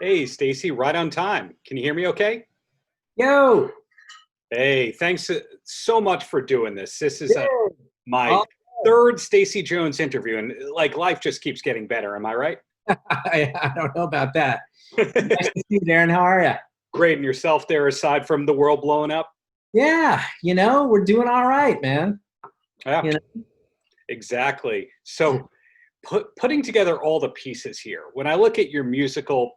Hey, Stacy, right on time. Can you hear me okay? Yo, Hey, thanks so much for doing this. This is yeah. my Oh, third Stacy Jones interview, and like life just keeps getting better. Am I right? I don't know about that. Nice to see you, Darren. How are you? Great. And yourself there, aside from the world blowing up? Yeah, we're doing all right, man. Yeah, You know, exactly. So, putting together all the pieces here, when I look at your musical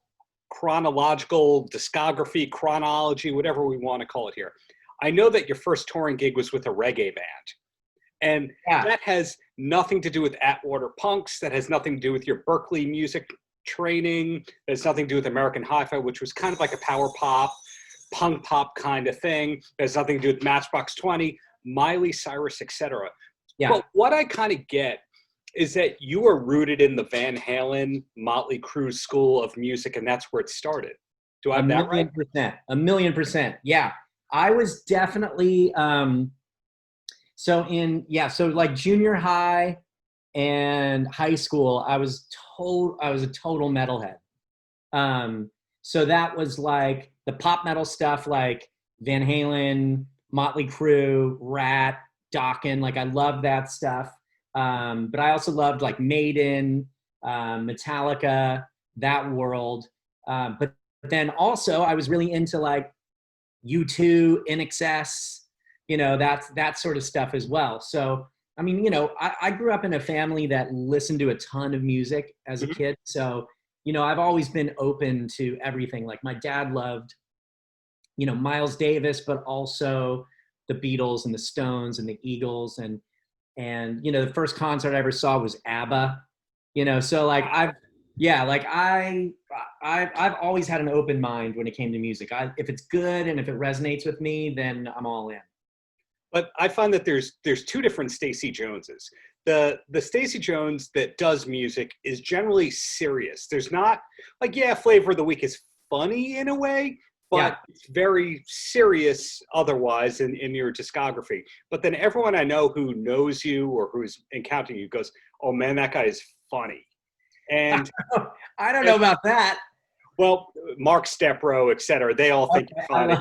chronological discography, chronology, whatever we want to call it here, I know that your first touring gig was with a reggae band. And yeah, that has nothing to do with Atwater Punks. That has nothing to do with your Berkeley music training. That has nothing to do with American Hi-Fi, which was kind of like a power pop, punk pop kind of thing. That has nothing to do with Matchbox 20, Miley Cyrus, etc. yeah. But what I kind of get is that you are rooted in the Van Halen, Motley Crue school of music, and that's where it started. Do I A have that right? million percent. A million percent. Yeah. I was definitely so like junior high and high school, I was a total metalhead. So that was like the pop metal stuff like Van Halen, Motley Crue, Rat, Dokken. Like I loved that stuff. But I also loved like Maiden, Metallica, that world. But then also I was really into like U2, NXS, that sort of stuff as well. So I mean, I grew up in a family that listened to a ton of music as a Mhm. kid. So I've always been open to everything. Like my dad loved, Miles Davis, but also the Beatles and the Stones and the Eagles. And the first concert I ever saw was ABBA. So like yeah, like I've always had an open mind when it came to music. If it's good and if it resonates with me, then I'm all in. But I find that there's two different Stacy Joneses. The Stacy Jones that does music is generally serious. There's not like, yeah, Flavor of the Week is funny in a way, Yeah. but it's very serious otherwise in your discography. But then everyone I know who knows you or who's encountering you goes, "Oh man, that guy is funny." And, I don't know and about that. well, Mark Stepro, et cetera, they all think Okay, you're funny.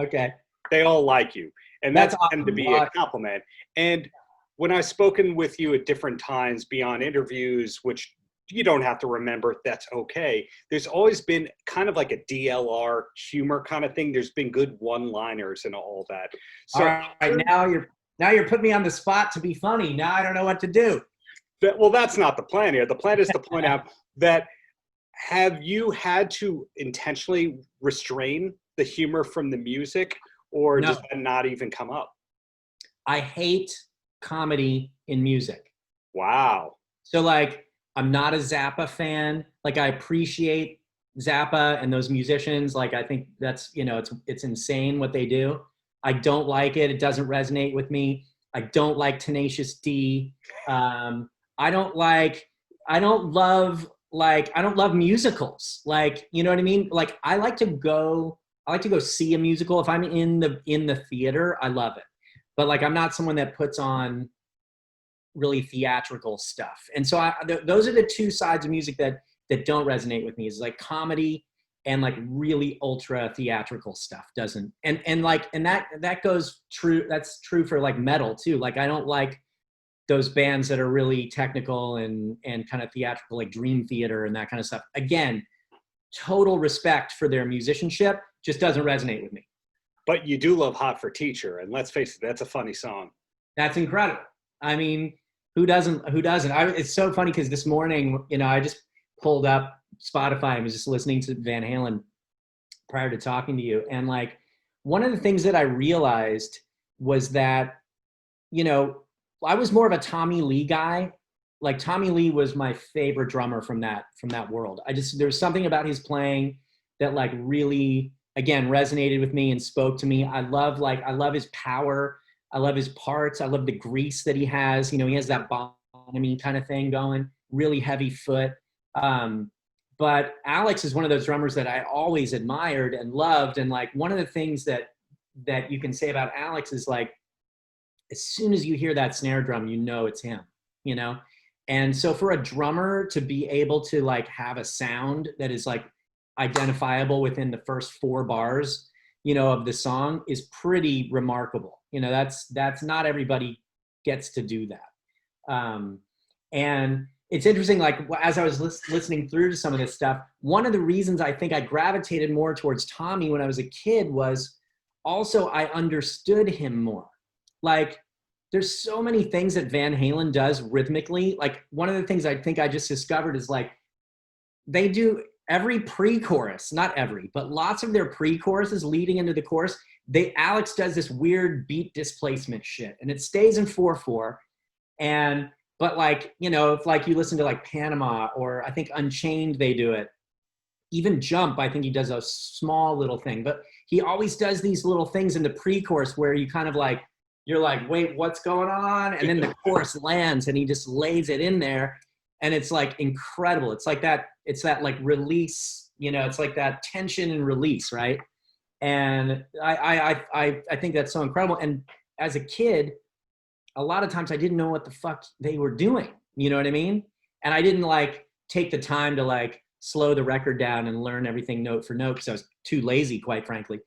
okay. They all like you, and That's that's tend to awesome. be a compliment. And when I've spoken with you at different times beyond interviews, which you don't have to remember, that's okay. There's always been kind of like a DLR humor kind of thing. There's been good one-liners and all that. All So, right. Now you're putting me on the spot to be funny. Now I don't know what to do. well, that's not the plan here. The plan is to point out that have you had to intentionally restrain the humor from the music, or does No, that not even come up? I hate comedy in music. Wow. So like I'm not a Zappa fan. Like I appreciate Zappa and those musicians. Like I think that's, it's insane what they do. I don't like it. It doesn't resonate with me. I don't like Tenacious D. Um, I don't like I don't love musicals. Like, you know what I mean? Like I like to go see a musical. If I'm in the theater, I love it. But like I'm not someone that puts on really theatrical stuff. And so those are the two sides of music that don't resonate with me. Is like comedy and like really ultra theatrical stuff doesn't. And that goes true. That's true for like metal too. Like I don't like those bands that are really technical and kind of theatrical, like Dream Theater and that kind of stuff. Again, total respect for their musicianship, just doesn't resonate with me. But you do love Hot for Teacher, and let's face it, that's a funny song. That's incredible. I mean, who doesn't? Who doesn't? It's so funny because this morning, I just pulled up Spotify and was just listening to Van Halen prior to talking to you, and like one of the things that I realized was that you know I was more of a Tommy Lee guy. Like Tommy Lee was my favorite drummer from that world. There was something about his playing that like really again resonated with me and spoke to me. I love his power. I love his parts. I love the grease that he has. He has that Bonham kind of thing going, really heavy foot. Um, but Alex is one of those drummers that I always admired and loved. And like one of the things that you can say about Alex is like, as soon as you hear that snare drum, it's him, you know? And so for a drummer to be able to like have a sound that is like identifiable within the first 4 bars, you know, of the song is pretty remarkable. You know, that's not everybody gets to do that. And it's interesting, like as I was listening through to some of this stuff, one of the reasons I think I gravitated more towards Tommy when I was a kid was also I understood him more. Like there's so many things that Van Halen does rhythmically. Like one of the things I think I just discovered is like they do every pre-chorus, not every, but lots of their pre-choruses leading into the chorus, Alex does this weird beat displacement shit, and it stays in 4/4. But like, you know, if like you listen to like Panama or I think Unchained, they do it. Even Jump, I think he does a small little thing, but he always does these little things in the pre-chorus where you kind of like, you're like, wait, what's going on? And then the chorus lands and he just lays it in there. And it's like incredible. It's that like release, you know, it's like that tension and release, right? And I think that's so incredible. And as a kid, a lot of times I didn't know what the fuck they were doing. You know what I mean? And I didn't like take the time to like slow the record down and learn everything note for note because I was too lazy, quite frankly.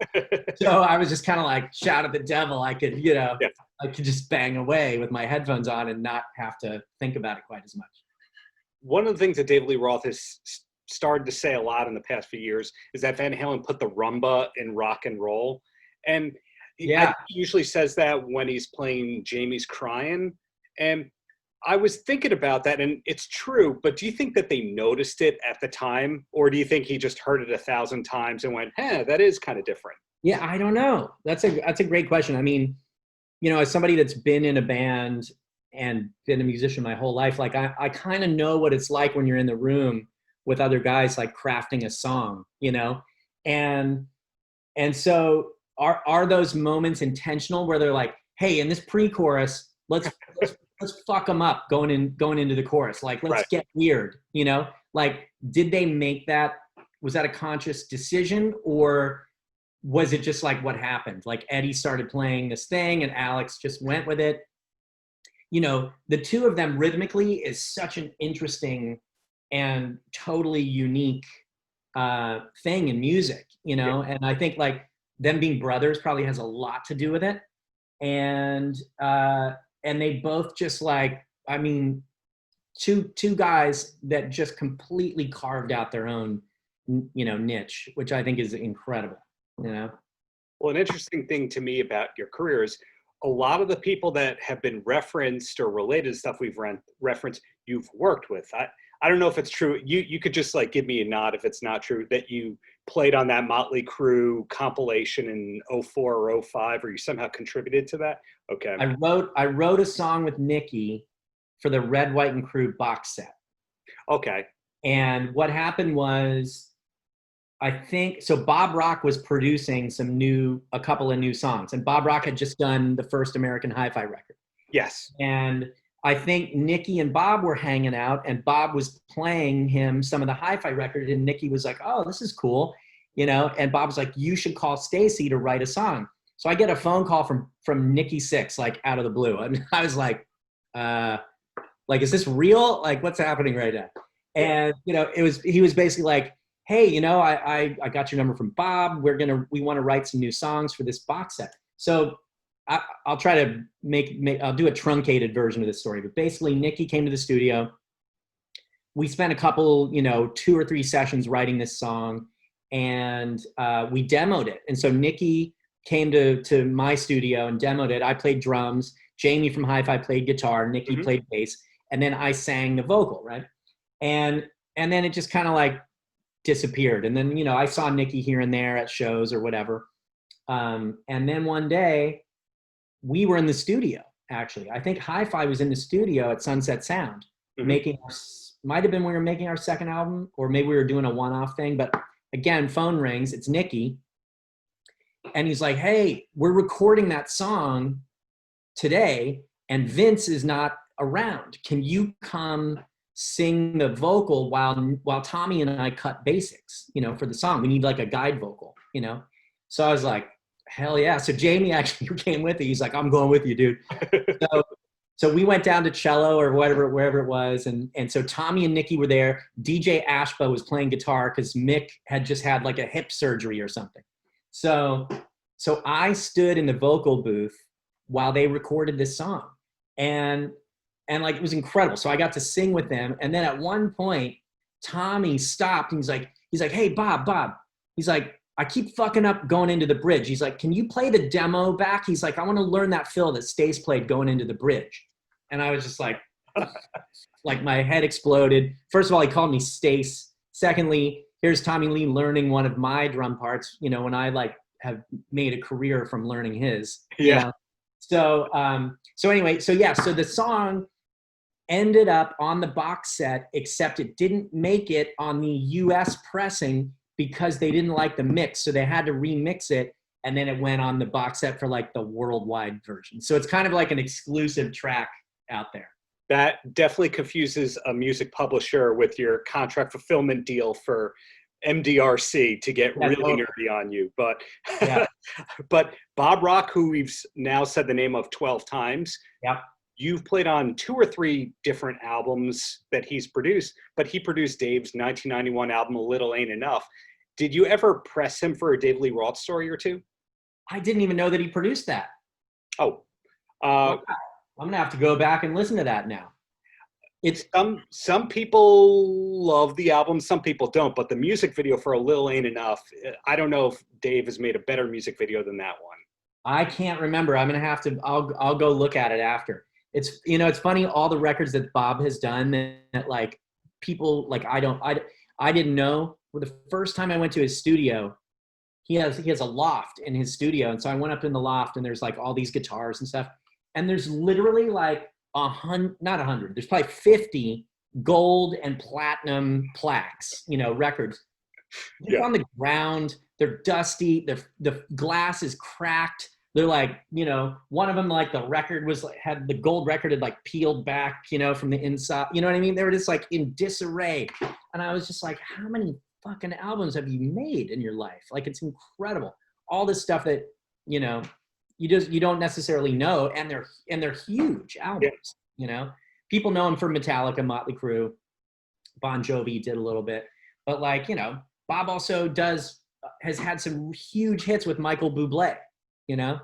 So I was just kind of like shout at the devil. I could, you know, yeah. I could just bang away with my headphones on and not have to think about it quite as much. One of the things that David Lee Roth has started to say a lot in the past few years is that Van Halen put the rumba in rock and roll. And yeah, he usually says that when he's playing Jamie's Crying. And I was thinking about that, and it's true, but do you think that they noticed it at the time? Or do you think he just heard it 1,000 times and went, that is kind of different? Yeah, I don't know. That's a great question. I mean, you know, as somebody that's been in a band and been a musician my whole life, like I kind of know what it's like when you're in the room with other guys, like crafting a song, you know? And so are those moments intentional where they're like, hey, in this pre-chorus, let's fuck them up going into the chorus. Like, let's get weird, you know? Like, did they make that? Was that a conscious decision, or was it just like what happened? Like Eddie started playing this thing and Alex just went with it. You know, the two of them rhythmically is such an interesting and totally unique thing in music, you know? Yeah. And I think like them being brothers probably has a lot to do with it. And they both just like, I mean, two guys that just completely carved out their own, you know, niche, which I think is incredible, you know? Well, an interesting thing to me about your career is a lot of the people that have been referenced or related to stuff we've referenced, you've worked with. I don't know if it's true. You could just like give me a nod if it's not true that you played on that Motley Crue compilation in 04 or 05, or you somehow contributed to that. Okay. I wrote a song with Nicky for the Red, White, and Crue box set. Okay. And what happened was, I think, so Bob Rock was producing a couple of new songs, and Bob Rock had just done the first American Hi-Fi record. Yes. And I think Nicky and Bob were hanging out, and Bob was playing him some of the Hi-Fi record, and Nicky was like, oh, this is cool, you know? And Bob was like, you should call Stacy to write a song. So I get a phone call from Nicky Sixx, like out of the blue. And I was like, is this real? Like, what's happening right now? And, you know, he was basically like, hey, you know, I got your number from Bob. We want to write some new songs for this box set. So I'll try to I'll do a truncated version of this story. But basically, Nicky came to the studio. We spent a couple, you know, 2 or 3 sessions writing this song, and we demoed it. And so Nicky came to my studio and demoed it. I played drums. Jamie from Hi-Fi played guitar. Nicky played bass. And then I sang the vocal, right? And then it just kind of like disappeared. And then, you know, I saw Nicky here and there at shows or whatever. And then one day we were in the studio, actually. I think Hi-Fi was in the studio at Sunset Sound, might have been when we were making our second album, or maybe we were doing a one-off thing. But again, phone rings, it's Nicky. And he's like, hey, we're recording that song today and Vince is not around. Can you come sing the vocal while Tommy and I cut basics, you know, for the song? We need like a guide vocal, you know? So I was like, hell yeah. So Jamie actually came with it. He's like, I'm going with you, dude. So So we went down to Cello or whatever, wherever it was. And so Tommy and Nikki were there. DJ Ashba was playing guitar because Mick had just had like a hip surgery or something. So I stood in the vocal booth while they recorded this song. And like, it was incredible. So I got to sing with them. And then at one point, Tommy stopped and he's like, hey, Bob. He's like, I keep fucking up going into the bridge. He's like, can you play the demo back? He's like, I want to learn that fill that Stace played going into the bridge. And I was just like, like my head exploded. First of all, he called me Stace. Secondly, here's Tommy Lee learning one of my drum parts, you know, when I like have made a career from learning his. Yeah. You know? So anyway, so the song ended up on the box set, except it didn't make it on the US pressing because they didn't like the mix. So they had to remix it. And then it went on the box set for like the worldwide version. So it's kind of like an exclusive track out there. That definitely confuses a music publisher with your contract fulfillment deal for MDRC to get really nerdy on you. But, but Bob Rock, who we've now said the name of 12 times, you've played on 2 or 3 different albums that he's produced, but he produced Dave's 1991 album, A Little Ain't Enough. Did you ever press him for a Dave Lee Roth story or two? I didn't even know that he produced that. Oh. I'm going to have to go back and listen to that now. It's some people love the album, some people don't, but the music video for A Little Ain't Enough, I don't know if Dave has made a better music video than that one. I can't remember. I'm going to have to, I'll go look at it after. It's, you know, it's funny, all the records that Bob has done that like people, like I didn't know. Well, the first time I went to his studio, he has a loft in his studio. And so I went up in the loft and there's like all these guitars and stuff. And there's literally like not 100, there's probably 50 gold and platinum plaques, you know, records. They're on the ground. They're dusty. The glass is cracked. They're like, you know, one of them, like the record was like, had the gold record had like peeled back, you know, from the inside. You know what I mean? They were just like in disarray. And I was just like, how many fucking albums have you made in your life? Like, it's incredible. All this stuff that, you know, you don't necessarily know. And they're huge albums, you know? People know him for Metallica, Motley Crue, Bon Jovi did a little bit. But like, you know, Bob also has had some huge hits with Michael Bublé. You know,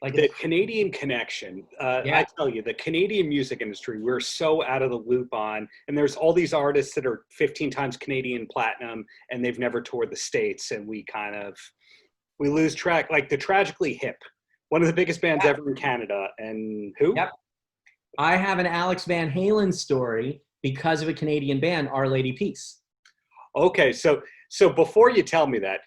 like the Canadian connection. I tell you, the Canadian music industry, we're so out of the loop on, and there's all these artists that are 15 times Canadian platinum and they've never toured the States. And we lose track, like the Tragically Hip, one of the biggest bands ever in Canada. And who? Yep. I have an Alex Van Halen story because of a Canadian band, Our Lady Peace. Okay. So before you tell me that,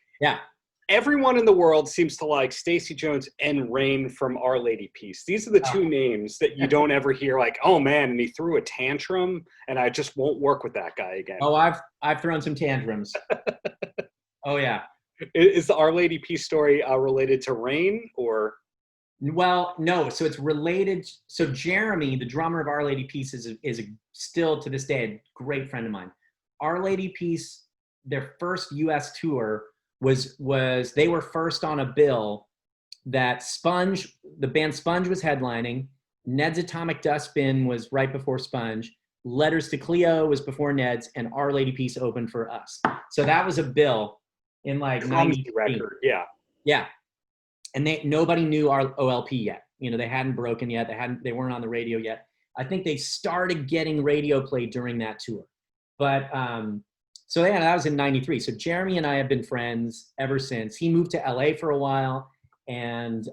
everyone in the world seems to like Stacy Jones and Rain from Our Lady Peace. These are the two names that you don't ever hear like, oh man, and he threw a tantrum and I just won't work with that guy again. Oh, I've thrown some tantrums. Oh yeah. Is the Our Lady Peace story related to Rain or? Well, no. So it's related. So Jeremy, the drummer of Our Lady Peace, is still to this day a great friend of mine. Our Lady Peace, their first U.S. tour was they were first on a bill that the band Sponge was headlining. Ned's Atomic Dustbin was right before Sponge. Letters to Cleo was before Ned's, and Our Lady Peace opened for us. So that was a bill in like 93. Record, yeah. And nobody knew our OLP yet. You know, they hadn't broken yet. They weren't on the radio yet. I think they started getting radio play during that tour. But so that was in 93. So Jeremy and I have been friends ever since. He moved to LA for a while. And,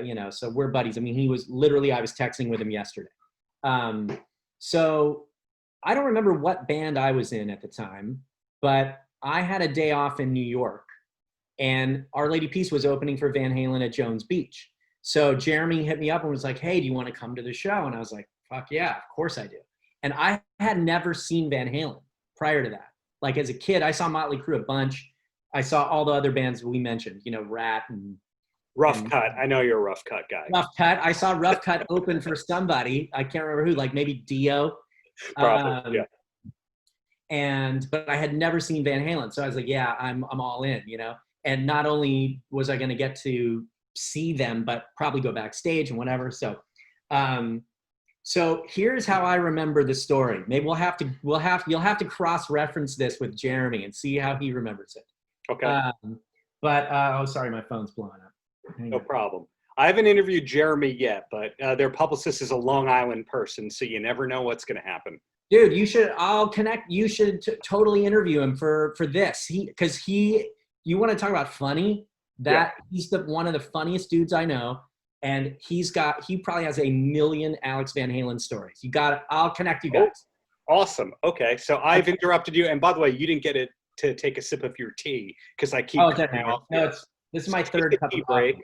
you know, so we're buddies. I mean, I was texting with him yesterday. So I don't remember what band I was in at the time, but I had a day off in New York. And Our Lady Peace was opening for Van Halen at Jones Beach. So Jeremy hit me up and was like, hey, do you want to come to the show? And I was like, fuck yeah, of course I do. And I had never seen Van Halen prior to that. Like as a kid, I saw Motley Crue a bunch. I saw all the other bands we mentioned, you know, Rat and Rough Cut. I know you're a Rough Cut guy. Rough Cut. I saw Rough Cut open for somebody. I can't remember who, like maybe Dio. Probably, But I had never seen Van Halen. So I was like, yeah, I'm all in, you know. And not only was I going to get to see them, but probably go backstage and whatever. So So here's how I remember the story. Maybe you'll have to cross-reference this with Jeremy and see how he remembers it. Okay. Oh, sorry, my phone's blowing up. No problem. I haven't interviewed Jeremy yet, but their publicist is a Long Island person, so you never know what's going to happen. Dude, I'll connect. You should totally interview him for this. You want to talk about funny? He's one of the funniest dudes I know. And he probably has a million Alex Van Halen stories. I'll connect you guys. Oh, awesome. Okay. So I've interrupted you. And by the way, you didn't get it to take a sip of your tea because I keep. Oh, it doesn't matter. No, this is my third cup of coffee.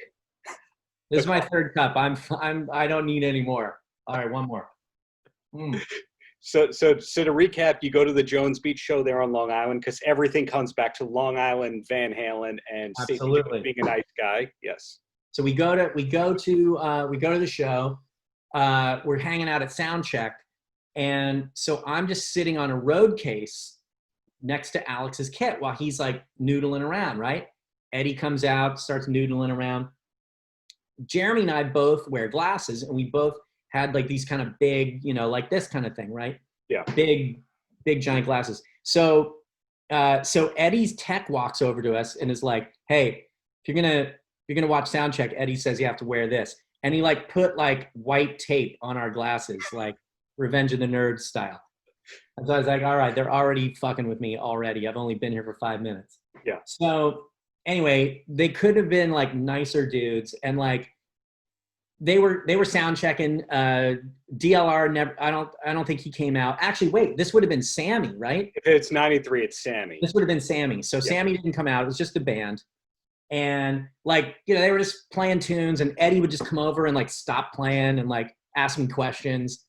This is my third cup. I don't need any more. All right, one more. So to recap, you go to the Jones Beach show there on Long Island because everything comes back to Long Island, Van Halen, and Stacy Jones being a nice guy. Yes. So we go to the show. We're hanging out at sound check, and so I'm just sitting on a road case next to Alex's kit while he's like noodling around. Right? Eddie comes out, starts noodling around. Jeremy and I both wear glasses, and we both had like these kind of big, like this kind of thing, right? Yeah. Big giant glasses. So Eddie's tech walks over to us and is like, "Hey, if you're gonna watch sound check, Eddie says you have to wear this." And he like put like white tape on our glasses, like Revenge of the Nerds style. And so I was like, all right, they're already fucking with me already. I've only been here for 5 minutes. Yeah. So anyway, they could have been like nicer dudes, and like they were sound checking. DLR never. I don't think he came out. Actually, wait, this would have been Sammy, right? If it's 93, it's Sammy. This would have been Sammy. So Sammy didn't come out. It was just the band. And like, they were just playing tunes, and Eddie would just come over and like stop playing and like ask me questions.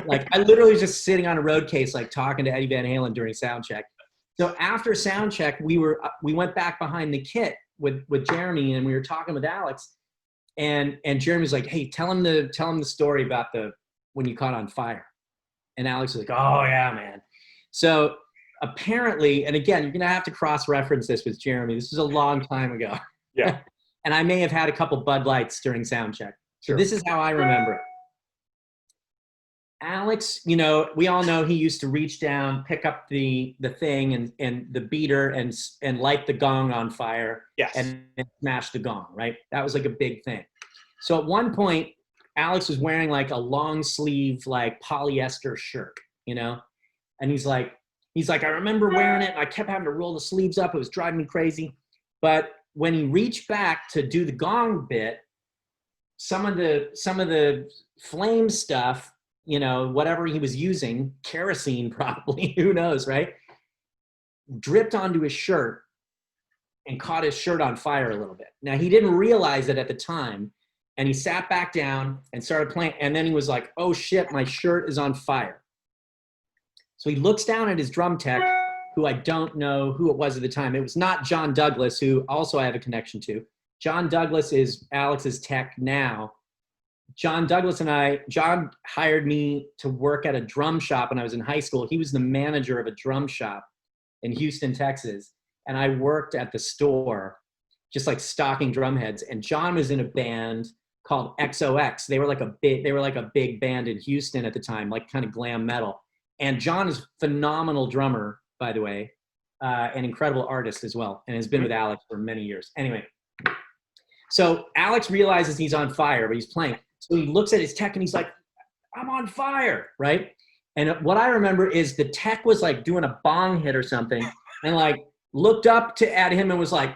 Like I literally was just sitting on a road case, like talking to Eddie Van Halen during sound check. So after sound check, we went back behind the kit with Jeremy, and we were talking with Alex, and Jeremy was like, "Hey, tell him the story about when you caught on fire." And Alex was like, "Oh yeah, man." So apparently, and again, you're going to have to cross-reference this with Jeremy. This was a long time ago. Yeah. And I may have had a couple Bud Lights during sound check. So this is how I remember it. Alex, we all know he used to reach down, pick up the thing and the beater and light the gong on fire. Yes. And smash the gong, right? That was like a big thing. So at one point, Alex was wearing like a long sleeve, like polyester shirt, and he's like, I remember wearing it, and I kept having to roll the sleeves up. It was driving me crazy. But when he reached back to do the gong bit, some of the flame stuff, whatever he was using, kerosene probably, who knows, right? Dripped onto his shirt and caught his shirt on fire a little bit. Now, he didn't realize it at the time, and he sat back down and started playing, and then he was like, "Oh shit, my shirt is on fire." So he looks down at his drum tech, who I don't know who it was at the time. It was not John Douglas, who also I have a connection to. John Douglas is Alex's tech now. John hired me to work at a drum shop when I was in high school. He was the manager of a drum shop in Houston, Texas. And I worked at the store, just like stocking drum heads. And John was in a band called XOX. They were like a big band in Houston at the time, like kind of glam metal. And John is a phenomenal drummer, by the way, an incredible artist as well, and has been with Alex for many years. Anyway, so Alex realizes he's on fire, but he's playing. So he looks at his tech and he's like, "I'm on fire," right? And what I remember is the tech was like doing a bong hit or something, and like looked up at him and was like,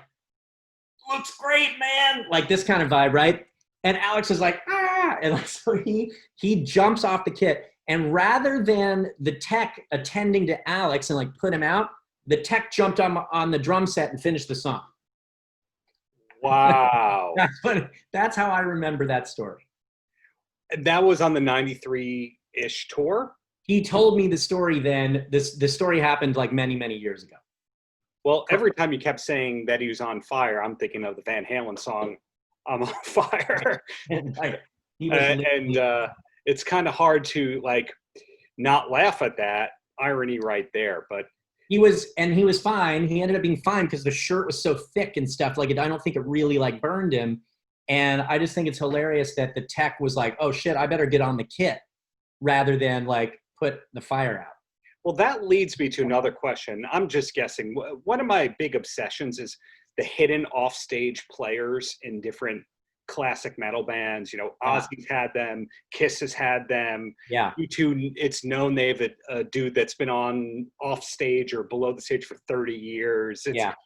"Looks great, man!" Like this kind of vibe, right? And Alex was like, "Ah!" And like, so he jumps off the kit. And rather than the tech attending to Alex and like put him out, the tech jumped on the drum set and finished the song. Wow. That's how I remember that story. That was on the 93-ish tour? He told me the story then. The story happened like many, many years ago. Well, every time you kept saying that he was on fire, I'm thinking of the Van Halen song, "I'm on Fire." It's kind of hard to like not laugh at that irony right there, but he was fine. He ended up being fine because the shirt was so thick and stuff. Like I don't think it really like burned him. And I just think it's hilarious that the tech was like, "Oh shit, I better get on the kit." rather than like put the fire out. Well, that leads me to another question. I'm just guessing. One of my big obsessions is the hidden offstage players in different classic metal bands. You know, Ozzy's had them, Kiss has had them. Yeah. U2, it's known they have a dude that's been on off stage or below the stage for 30 years.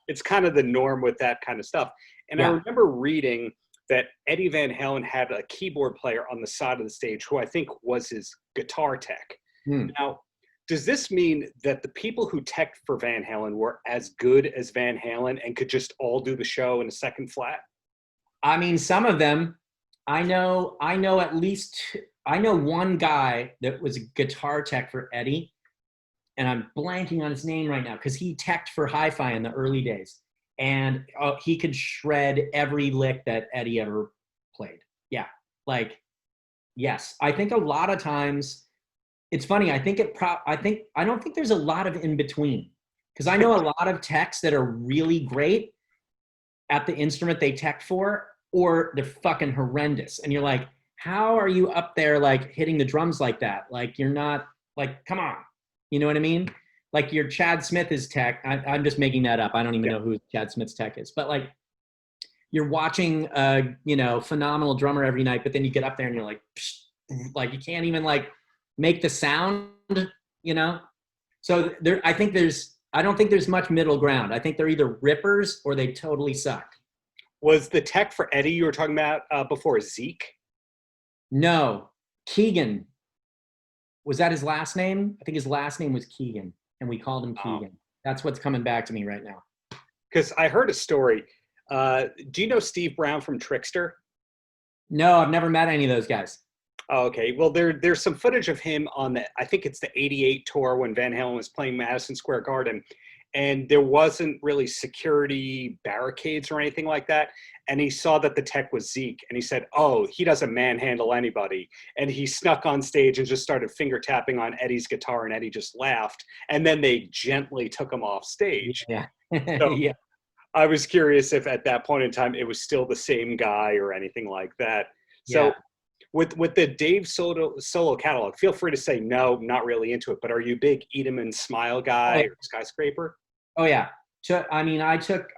It's kind of the norm with that kind of stuff. And I remember reading that Eddie Van Halen had a keyboard player on the side of the stage who I think was his guitar tech. Now, does this mean that the people who teched for Van Halen were as good as Van Halen and could just all do the show in a second flat? I mean, some of them. I know at least, I know one guy that was a guitar tech for Eddie, and I'm blanking on his name right now because he teched for Hi-Fi in the early days. And he could shred every lick that Eddie ever played. Yeah, like, yes. I think a lot of times, it's funny. I don't think there's a lot of in between, because I know a lot of techs that are really great at the instrument they tech for, or they're fucking horrendous. And you're like, how are you up there like hitting the drums like that? Like, you're not, like, come on. You know what I mean? Like your Chad Smith is tech. I'm just making that up. I don't even know who Chad Smith's tech is. But like, you're watching phenomenal drummer every night, but then you get up there and you're like, psh, like you can't even like make the sound, you know? So there, I don't think there's much middle ground. I think they're either rippers or they totally suck. Was the tech for Eddie you were talking about before Zeke? No, Keegan. Was that his last name? I think his last name was Keegan, and we called him Keegan. That's what's coming back to me right now. Because I heard a story. Do you know Steve Brown from Trickster? No, I've never met any of those guys. Oh, okay. Well, there's some footage of him on I think it's the '88 tour when Van Halen was playing Madison Square Garden, and there wasn't really security barricades or anything like that. And he saw that the tech was Zeke, and he said, "Oh, he doesn't manhandle anybody." And he snuck on stage and just started finger tapping on Eddie's guitar, and Eddie just laughed. And then they gently took him off stage. Yeah. So yeah. I was curious if at that point in time it was still the same guy or anything like that. So with the Dave solo catalog, feel free to say no, not really into it. But are you a big Eat 'em and Smile guy or Skyscraper? Oh yeah. I mean, I took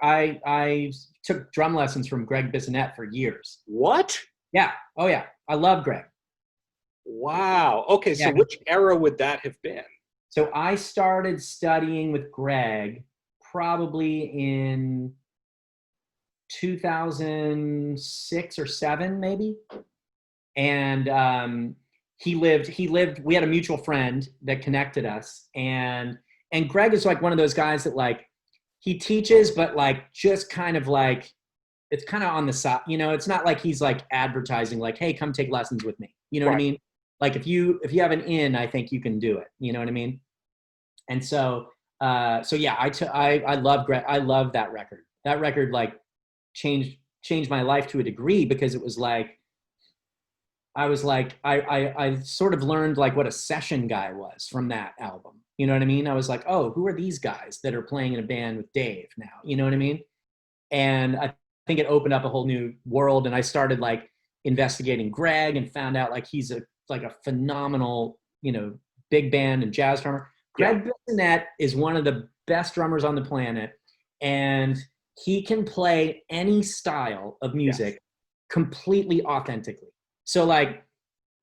drum lessons from Greg Bissonette for years. What? Yeah. Oh yeah. I love Greg. Wow. Okay. So which era would that have been? So I started studying with Greg probably in 2006 or 7, maybe. And he lived, we had a mutual friend that connected us. And Greg is like one of those guys that like, he teaches, but like, just kind of like, it's kind of on the side, you know, it's not like he's like advertising like, hey, come take lessons with me. You know what I mean? Like if you have an in, I think you can do it. You know what I mean? And so yeah, I love Greg. I love that record. That record like changed my life to a degree, because it was like, I sort of learned like what a session guy was from that album. You know what I mean? I was like, oh, who are these guys that are playing in a band with Dave now? You know what I mean? And I think it opened up a whole new world. And I started like investigating Greg and found out like he's a phenomenal, you know, big band and jazz drummer. Greg Bissonette is one of the best drummers on the planet. And he can play any style of music completely authentically. So like,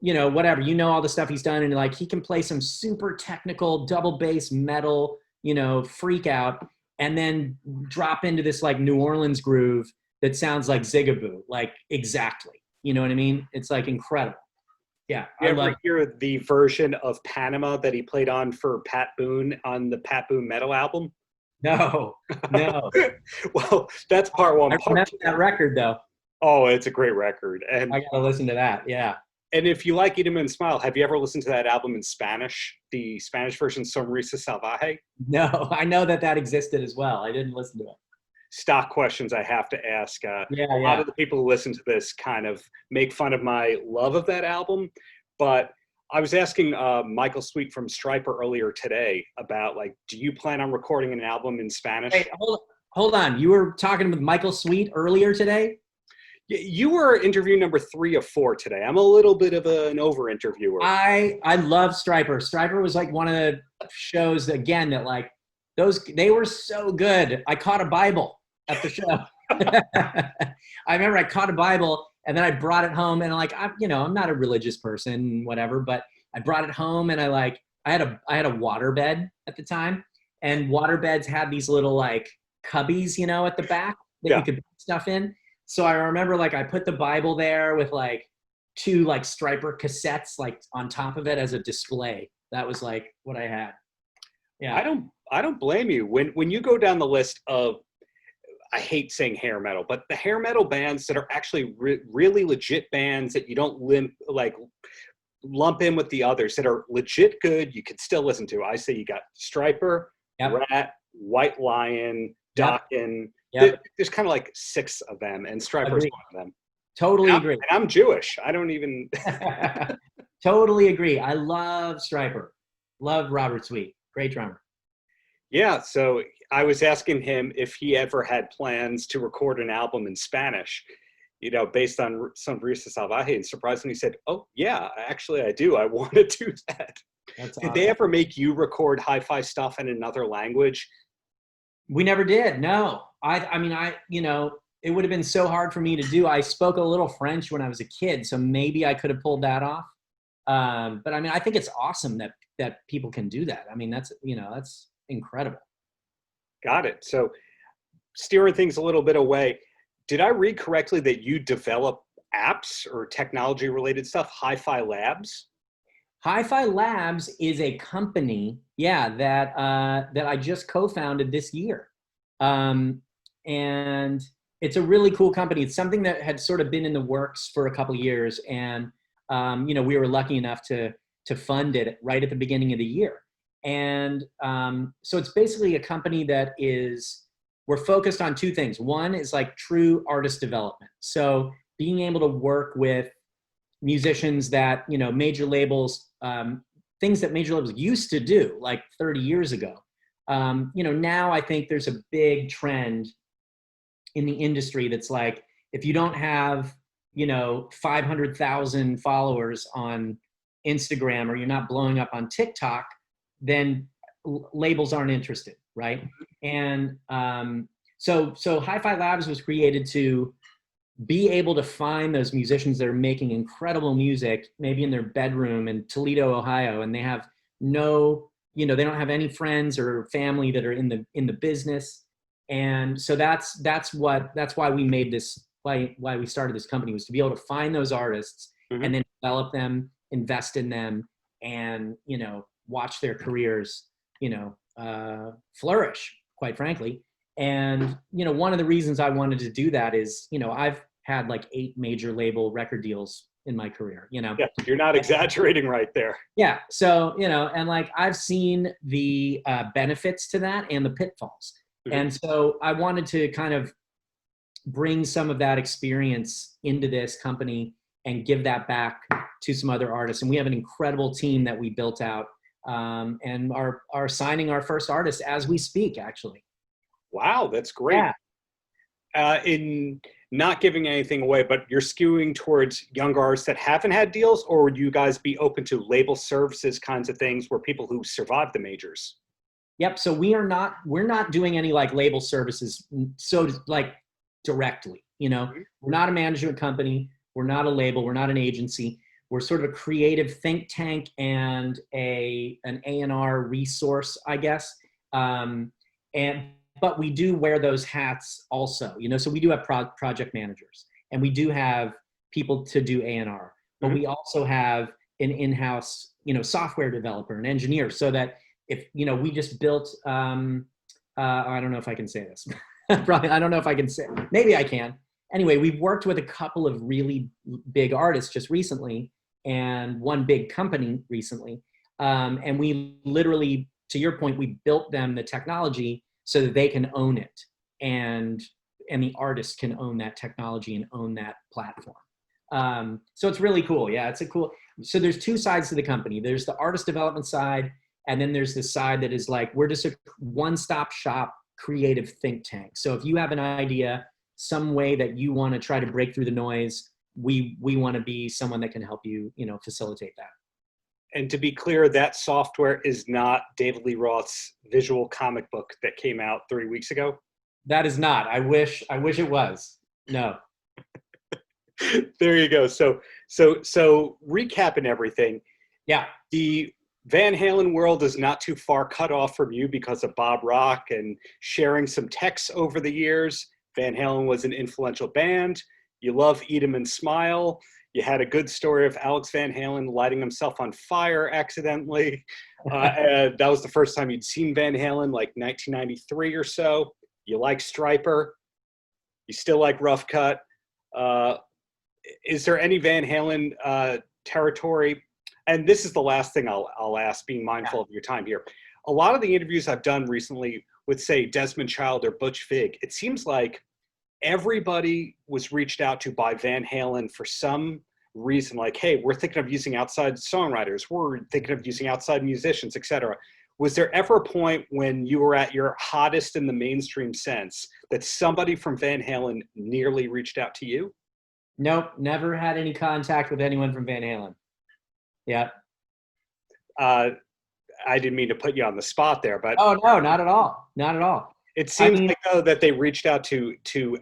you know, whatever, you know, all the stuff he's done, and like he can play some super technical double bass metal, you know, freak out, and then drop into this like New Orleans groove that sounds like Zigaboo, like exactly. You know what I mean? It's like incredible. Yeah. You ever hear the version of Panama that he played on for Pat Boone on the Pat Boone metal album? No. Well, that's part one. I remember that record though. Oh, it's a great record. And I gotta listen to that. Yeah. And if you like Eat 'em and Smile, have you ever listened to that album in Spanish? The Spanish version, Sonrisa Salvaje? No, I know that existed as well. I didn't listen to it. Stock questions I have to ask. A lot of the people who listen to this kind of make fun of my love of that album. But I was asking Michael Sweet from Stryper earlier today about, like, do you plan on recording an album in Spanish? Hey, hold on. You were talking with Michael Sweet earlier today? You were interview number 3 of 4 today. I'm a little bit of an over interviewer. I love Striper. Striper was like one of the shows again that like they were so good. I caught a Bible at the show. I remember I caught a Bible and then I brought it home and I'm not a religious person, whatever, but I brought it home and I had a waterbed at the time, and waterbeds had these little like cubbies, at the back that you could put stuff in. So I remember I put the Bible there with 2 Striper cassettes on top of it as a display. That was what I had. Yeah. I don't blame you. When you go down the list of, I hate saying hair metal, but the hair metal bands that are actually really legit bands that you don't lump in with the others that are legit good, you can still listen to. I say you got Striper, Rat, White Lion, Dokken. Yep. There's kind of 6 of them, and Striper's one of them. Totally agree. And I'm Jewish. I don't even. Totally agree. I love Striper. Love Robert Sweet. Great drummer. Yeah. So I was asking him if he ever had plans to record an album in Spanish, based on some Risa Salvaje, and surprisingly he said, "Oh yeah, actually I do. I want to do that." That's Did awesome. they ever make you record hi-fi stuff in another language? We never did. No. It would have been so hard for me to do. I spoke a little French when I was a kid, so maybe I could have pulled that off. But I think it's awesome that people can do that. That's incredible. Got it. So steering things a little bit away, did I read correctly that you develop apps or technology related stuff, Hi-Fi Labs? Hi-Fi Labs is a company, that I just co-founded this year. And it's a really cool company. It's something that had sort of been in the works for a couple of years. And, we were lucky enough to fund it right at the beginning of the year. And so it's basically a company that we're focused on 2 things. One is true artist development. So being able to work with musicians that, major labels, things that major labels used to do 30 years ago. Now I think there's a big trend in the industry that's if you don't have, 500,000 followers on Instagram or you're not blowing up on TikTok, then labels aren't interested, right? And so Hi-Fi Labs was created to be able to find those musicians that are making incredible music, maybe in their bedroom in Toledo, Ohio, and they have they don't have any friends or family that are in the business. And so that's why we made this, why we started this company, was to be able to find those artists and then develop them, invest in them, and, watch their careers, flourish, quite frankly. And, one of the reasons I wanted to do that is, I've had 8 major label record deals in my career, Yeah, you're not exaggerating right there. Yeah. So, and I've seen the benefits to that and the pitfalls. And so I wanted to kind of bring some of that experience into this company and give that back to some other artists. And we have an incredible team that we built out and are signing our first artist as we speak, actually. Wow, that's great. Yeah. In not giving anything away, but you're skewing towards younger artists that haven't had deals, or would you guys be open to label services kinds of things where people who survived the majors? Yep. So we're not doing any label services. So directly, we're not a management company. We're not a label. We're not an agency. We're sort of a creative think tank and an A&R resource, I guess. But we do wear those hats also, so we do have project managers and we do have people to do A&R, but we also have an in-house, software developer, an engineer, so that if, we just built, I don't know if I can say this, probably, I don't know if I can say, maybe I can. Anyway, we've worked with a couple of really big artists just recently and one big company recently. And we literally, to your point, we built them the technology so that they can own it, and the artist can own that technology and own that platform. So it's really cool. Yeah, so there's 2 sides to the company. There's the artist development side, and then there's this side that is we're just a one-stop shop creative think tank. So if you have an idea, some way that you want to try to break through the noise, we want to be someone that can help you, facilitate that. And to be clear, that software is not David Lee Roth's visual comic book that came out 3 weeks ago. That is not. I wish it was. No. There you go. So recapping everything. Yeah. The Van Halen world is not too far cut off from you because of Bob Rock and sharing some texts over the years. Van Halen was an influential band. You love Eat 'Em and Smile. You had a good story of Alex Van Halen lighting himself on fire accidentally. And that was the first time you'd seen Van Halen, like 1993 or so. You like Stryper. You still like Rough Cut. Is there any Van Halen territory? And this is the last thing I'll ask, being mindful of your time here. A lot of the interviews I've done recently with, say, Desmond Child or Butch Vig, it seems like everybody was reached out to by Van Halen for some reason, like, hey, we're thinking of using outside songwriters, we're thinking of using outside musicians, etc. Was there ever a point when you were at your hottest in the mainstream sense that somebody from Van Halen nearly reached out to you? Nope, never had any contact with anyone from Van Halen. Yeah. I didn't mean to put you on the spot there, but oh no, not at all, not at all. It seems like, though, that they reached out to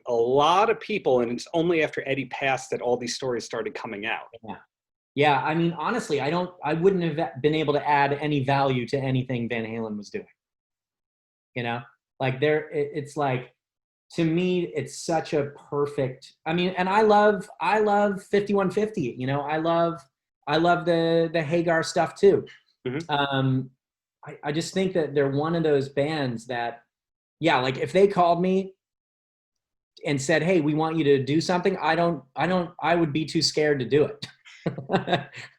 a lot of people, and it's only after Eddie passed that all these stories started coming out. Yeah. I mean, honestly, I wouldn't have been able to add any value to anything Van Halen was doing. Like it's like, to me, it's such a perfect. I mean, and I love 5150. I love the Hagar stuff too. Mm-hmm. I just think that they're one of those bands that, yeah, like if they called me and said, hey, we want you to do something, I would be too scared to do it.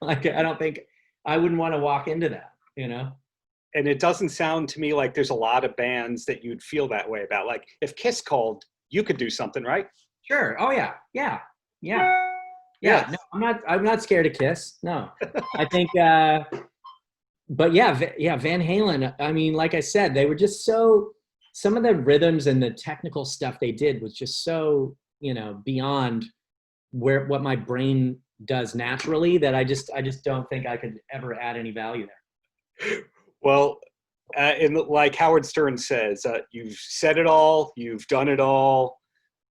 Like, I don't think I wouldn't want to walk into that, And it doesn't sound to me like there's a lot of bands that you'd feel that way about. Like if Kiss called, you could do something, right? Sure. Oh yeah. Yeah. Yes. No, I'm not scared of Kiss. No, I think, but yeah, Van Halen. I mean, like I said, they were just some of the rhythms and the technical stuff they did was just so, beyond what my brain does naturally, that I just don't think I could ever add any value there. Well, like Howard Stern says, you've said it all, you've done it all.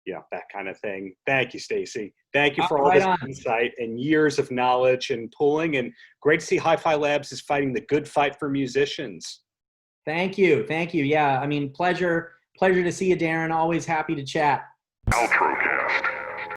Yeah, that kind of thing. Thank you, Stacy. Thank you for all this insight and years of knowledge and pulling. And great to see Hi-Fi Labs is fighting the good fight for musicians. Thank you. Yeah, I mean, pleasure to see you, Darren. Always happy to chat. Paltrocast.